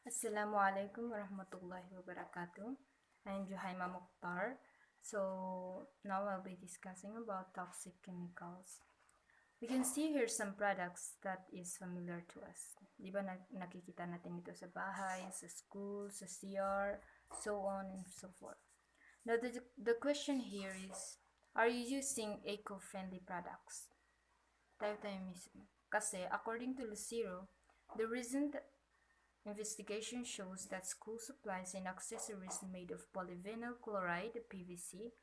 Assalamualaikum warahmatullahi wabarakatuh. I'm Juhaima Mukhtar. Now I'll be discussing about toxic chemicals. We can see here some products that is familiar to us. Di ba nakikita natin ito sa bahay, sa school, sa CR, so on and so forth. Now the question here is, are you using eco-friendly products? Tayo mismo. Kasi according to Lucero, the recent investigation shows that school supplies and accessories made of polyvinyl chloride (PVC)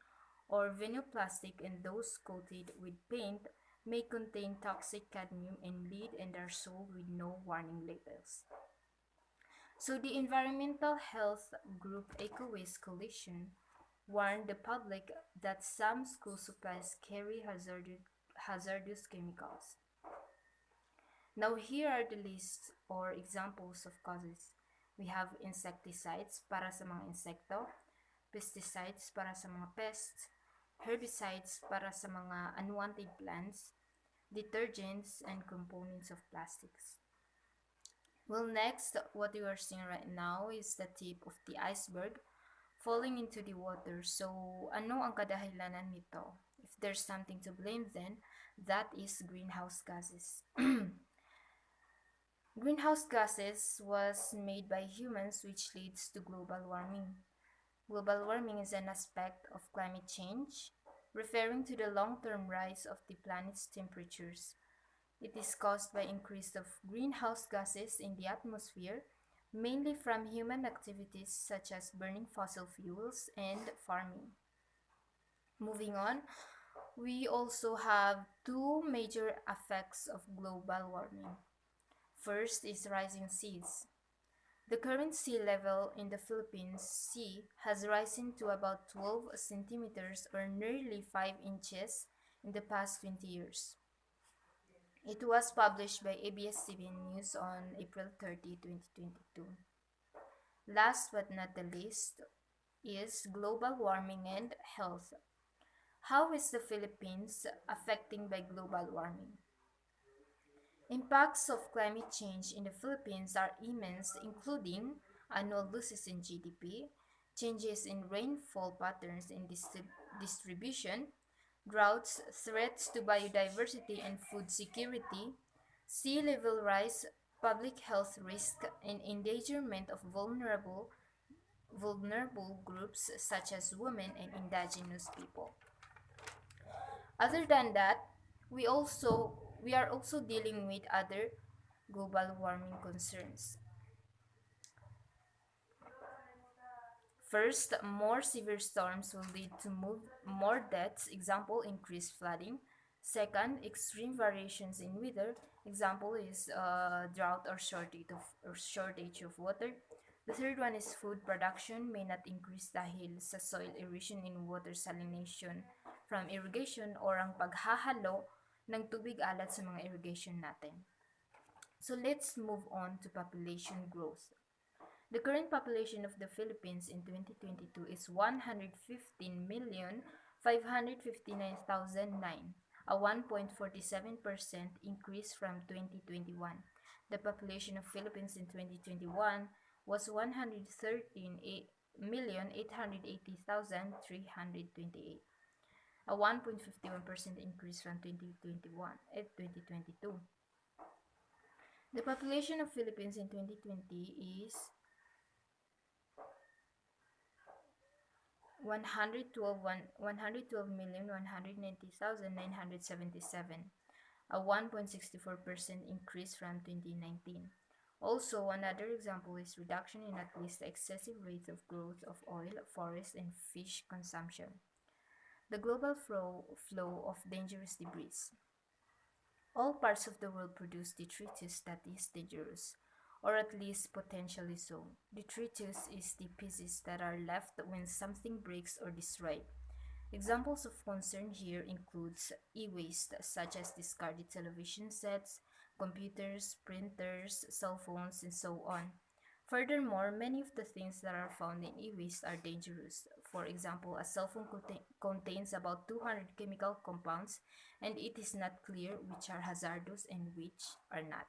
or vinyl plastic and those coated with paint may contain toxic cadmium and lead and are sold with no warning labels. So the environmental health group EcoWaste Coalition warned the public that some school supplies carry hazardous chemicals. Now here are the lists or examples of causes. We have insecticides para sa mga insekto, pesticides para sa mga pests, herbicides para sa mga unwanted plants, detergents, and components of plastics. Well, next, what you are seeing right now is the tip of the iceberg falling into the water. So, ano ang kadahilanan nito? If there's something to blame, then that is greenhouse gases. Greenhouse gases was made by humans, which leads to global warming. Global warming is an aspect of climate change, referring to the long-term rise of the planet's temperatures. It is caused by increase of greenhouse gases in the atmosphere, mainly from human activities such as burning fossil fuels and farming. Moving on, we also have two major effects of global warming. First is rising seas. The current sea level in the Philippines Sea has risen to about 12 centimeters or nearly 5 inches in the past 20 years. It was published by ABS-CBN News on April 30, 2022. Last but not the least is global warming and health. How is the Philippines affected by global warming? Impacts of climate change in the Philippines are immense, including annual losses in GDP, changes in rainfall patterns and distribution, droughts, threats to biodiversity and food security, sea level rise, public health risk, and endangerment of vulnerable groups such as women and indigenous people. Other than that, we are also dealing with other global warming concerns. First, more severe storms will lead to more deaths, example, increased flooding. Second, extreme variations in weather, example is drought or shortage of water. The third one is food production may not increase dahil sa soil erosion and water salination from irrigation or ang paghahalo ng tubig alat sa mga irrigation natin. So let's move on to population growth. The current population of the Philippines in 2022 is 115,559,009, a 1.47% increase from 2021. The population of Philippines in 2021 was 113,880,328, a 1.51% increase from 2022. The population of Philippines in 2020 is 112,190,977, a 1.64% increase from 2019. Also, another example is reduction in at least the excessive rate of growth of oil, forest, and fish consumption. The global flow of dangerous debris. All parts of the world produce detritus that is dangerous, or at least potentially so. Detritus is the pieces that are left when something breaks or destroyed. Examples of concern here includes e-waste such as discarded television sets, computers, printers, cell phones, and so on. Furthermore, many of the things that are found in e-waste are dangerous. For example, a cell phone contains about 200 chemical compounds, and it is not clear which are hazardous and which are not.